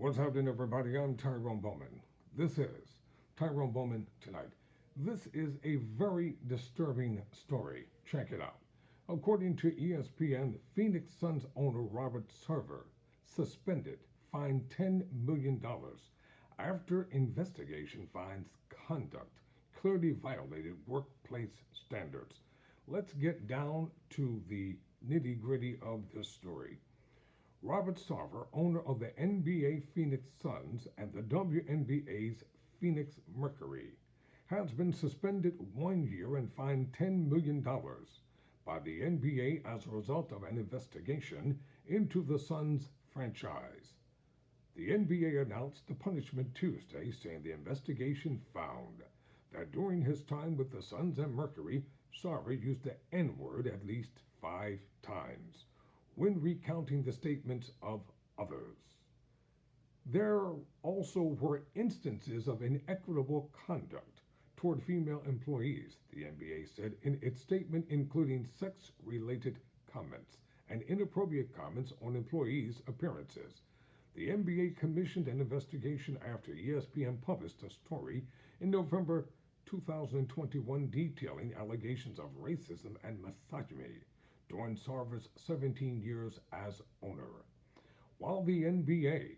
What's happening, everybody? I'm Tyrone Bowman. This is Tyrone Bowman Tonight. This is a very disturbing story. Check it out. According to ESPN, Phoenix Suns owner Robert Sarver suspended, fined $10 million after investigation finds conduct clearly violated workplace standards. Let's get down to the nitty gritty of this story. Robert Sarver, owner of the NBA Phoenix Suns and the WNBA's Phoenix Mercury, has been suspended 1 year and fined $10 million by the NBA as a result of an investigation into the Suns franchise. The NBA announced the punishment Tuesday, saying the investigation found that during his time with the Suns and Mercury, Sarver used the N word at least 5 times when recounting the statements of others. There also were instances of inequitable conduct toward female employees, the NBA said in its statement, including sex related comments and inappropriate comments on employees' appearances. The NBA commissioned an investigation after ESPN published a story in November 2021 detailing allegations of racism and misogyny during Sarver's 17 years as owner. While the NBA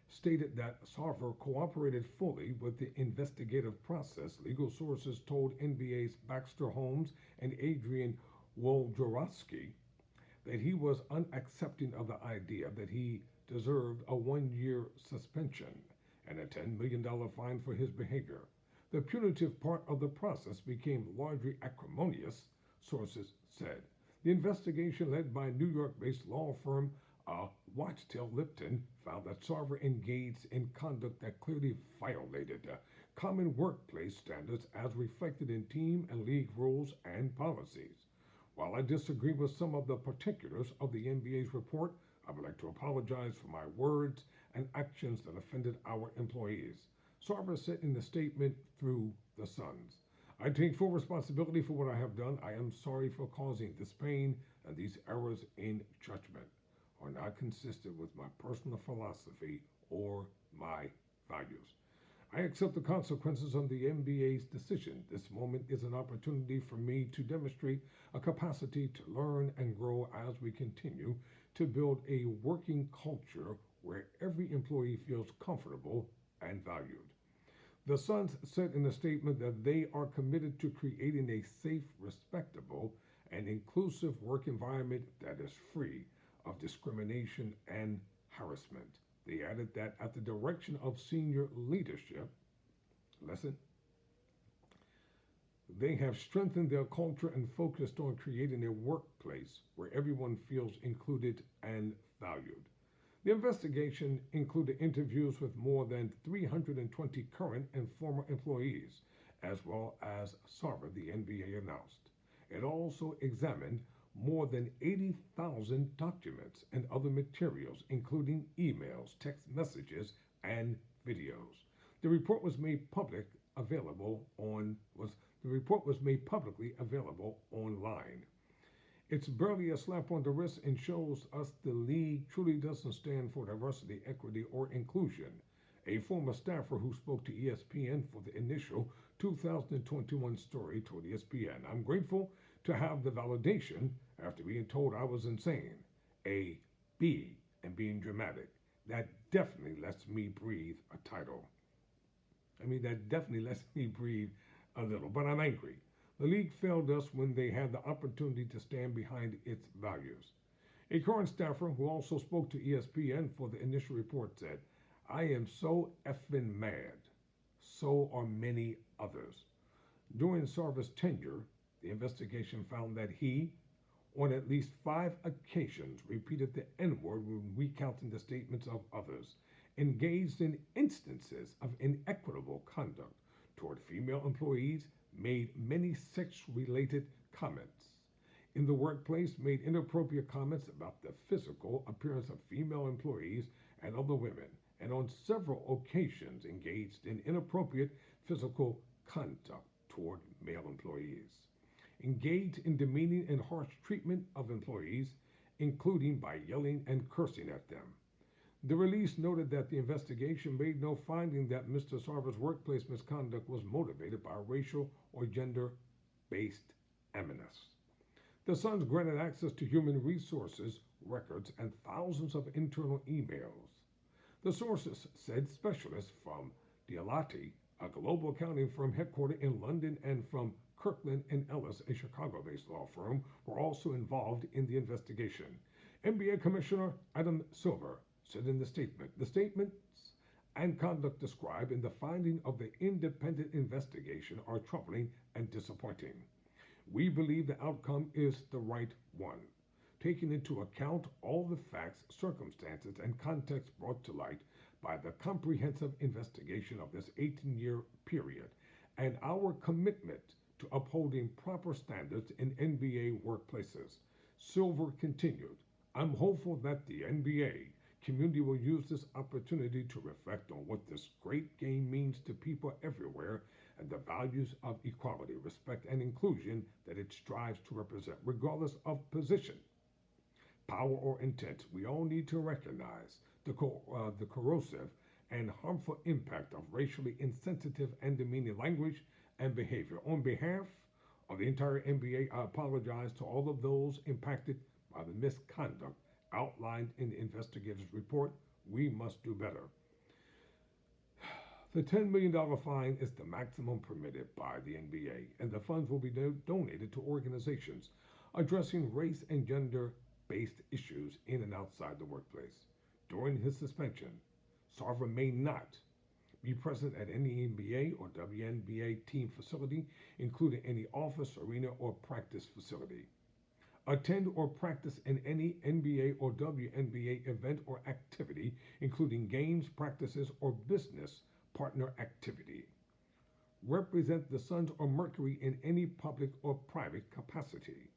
stated that Sarver cooperated fully with the investigative process, legal sources told NBA's Baxter Holmes and Adrian Wojnarowski that he was unaccepting of the idea that he deserved a 1 year suspension and a $10 million fine for his behavior. The punitive part of the process became largely acrimonious, sources said. The investigation, led by New York-based law firm Wachtell Lipton, found that Sarver engaged in conduct that clearly violated common workplace standards as reflected in team and league rules and policies. While I disagree with some of the particulars of the NBA's report, I would like to apologize for my words and actions that offended our employees, Sarver said in the statement through the Suns. I take full responsibility for what I have done. I am sorry for causing this pain, and these errors in judgment are not consistent with my personal philosophy or my values. I accept the consequences of the NBA's decision. This moment is an opportunity for me to demonstrate a capacity to learn and grow as we continue to build a working culture where every employee feels comfortable and valued. The Suns said in a statement that they are committed to creating a safe, respectable, and inclusive work environment that is free of discrimination and harassment. They added that at the direction of senior leadership, they have strengthened their culture and focused on creating a workplace where everyone feels included and valued. The investigation included interviews with more than 320 current and former employees, as well as Sarver, the NBA announced. It also examined more than 80,000 documents and other materials, including emails, text messages, and videos. The report was made publicly available online. It's barely a slap on the wrist and shows us the league truly doesn't stand for diversity, equity, or inclusion. A former staffer who spoke to ESPN for the initial 2021 story told ESPN, I'm grateful to have the validation after being told I was insane. A B and being dramatic. That definitely lets me breathe a title. That definitely lets me breathe a little, but I'm angry. The league failed us when they had the opportunity to stand behind its values. A current staffer who also spoke to ESPN for the initial report said, I am so effing mad. So are many others. During Sarver's tenure, the investigation found that he, on at least 5 occasions, repeated the N-word when recounting the statements of others, engaged in instances of inequitable conduct toward female employees, made many sex-related comments in the workplace, made inappropriate comments about the physical appearance of female employees and other women, and on several occasions engaged in inappropriate physical conduct toward male employees, engaged in demeaning and harsh treatment of employees, including by yelling and cursing at them. The release noted that the investigation made no finding that Mr. Sarver's workplace misconduct was motivated by racial or gender based animus. The Suns granted access to human resources records and thousands of internal emails. The sources said specialists from Deloitte, a global accounting firm headquartered in London, and from Kirkland and Ellis, a Chicago-based law firm, were also involved in the investigation. NBA Commissioner Adam Silver said in the statement, the statements and conduct described in the finding of the independent investigation are troubling and disappointing. We believe the outcome is the right one, taking into account all the facts, circumstances, and context brought to light by the comprehensive investigation of this 18-year period, and our commitment to upholding proper standards in NBA workplaces. Silver continued, I'm hopeful that the NBA community will use this opportunity to reflect on what this great game means to people everywhere and the values of equality, respect, and inclusion that it strives to represent, regardless of position, power, or intent. We all need to recognize the corrosive and harmful impact of racially insensitive and demeaning language and behavior. On behalf of the entire NBA, I apologize to all of those impacted by the misconduct outlined in the investigator's report. We must do better. The $10 million fine is the maximum permitted by the NBA, and the funds will be donated to organizations addressing race and gender-based issues in and outside the workplace. During his suspension, Sarver may not be present at any NBA or WNBA team facility, including any office, arena, or practice facility. Attend or practice in any NBA or WNBA event or activity, including games, practices, or business partner activity. Represent the Suns or Mercury in any public or private capacity.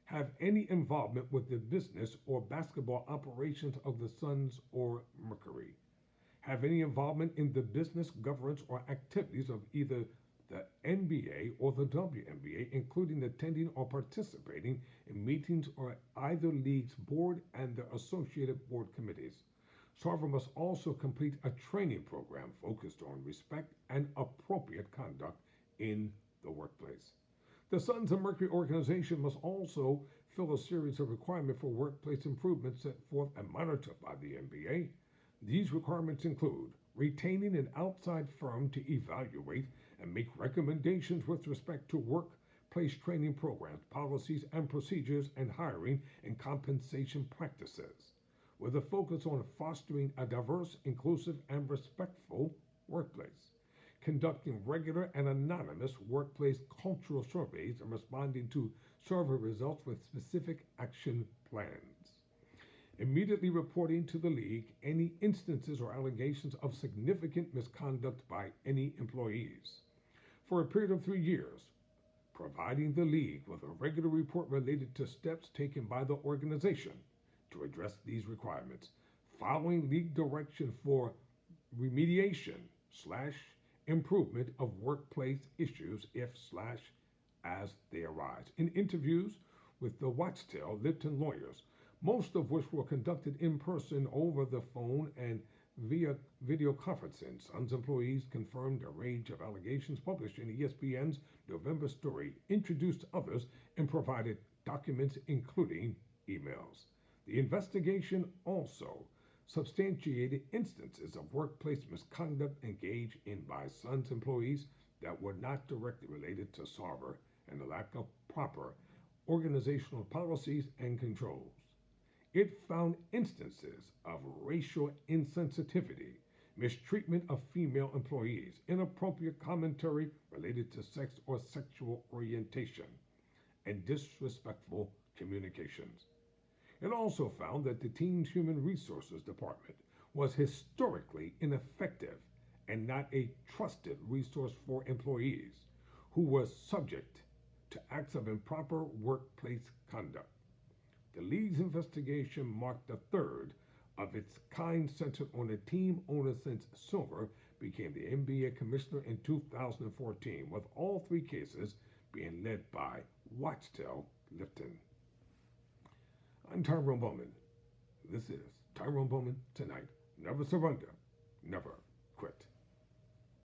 Have any involvement with the business or basketball operations of the Suns or Mercury. Have any involvement in the business, governance, or activities of either the NBA or the WNBA, including attending or participating in meetings or either league's board and the associated board committees. Sarver must also complete a training program focused on respect and appropriate conduct in the workplace. The Suns and Mercury organization must also fill a series of requirements for workplace improvements set forth and monitored by the NBA. These requirements include retaining an outside firm to evaluate and make recommendations with respect to workplace training programs, policies and procedures, and hiring and compensation practices, with a focus on fostering a diverse, inclusive, and respectful workplace, conducting regular and anonymous workplace cultural surveys and responding to survey results with specific action plans, immediately reporting to the league any instances or allegations of significant misconduct by any employees for a period of 3 years, providing the league with a regular report related to steps taken by the organization to address these requirements, following league direction for remediation/improvement of workplace issues if/as they arise. In interviews with the Watchtail Lipton lawyers, most of which were conducted in person, over the phone, and via video conferencing, Suns employees confirmed a range of allegations published in ESPN's November story, introduced others, and provided documents including emails. The investigation also substantiated instances of workplace misconduct engaged in by Suns employees that were not directly related to Sarver and the lack of proper organizational policies and controls. It found instances of racial insensitivity, mistreatment of female employees, inappropriate commentary related to sex or sexual orientation, and disrespectful communications. It also found that the team's human resources department was historically ineffective and not a trusted resource for employees who were subject to acts of improper workplace conduct. The league's investigation marked the third of its kind centered on a team owner since Silver became the NBA commissioner in 2014, with all 3 cases being led by Watchtail Lipton. I'm Tyrone Bowman. This is Tyrone Bowman tonight. Never surrender. Never.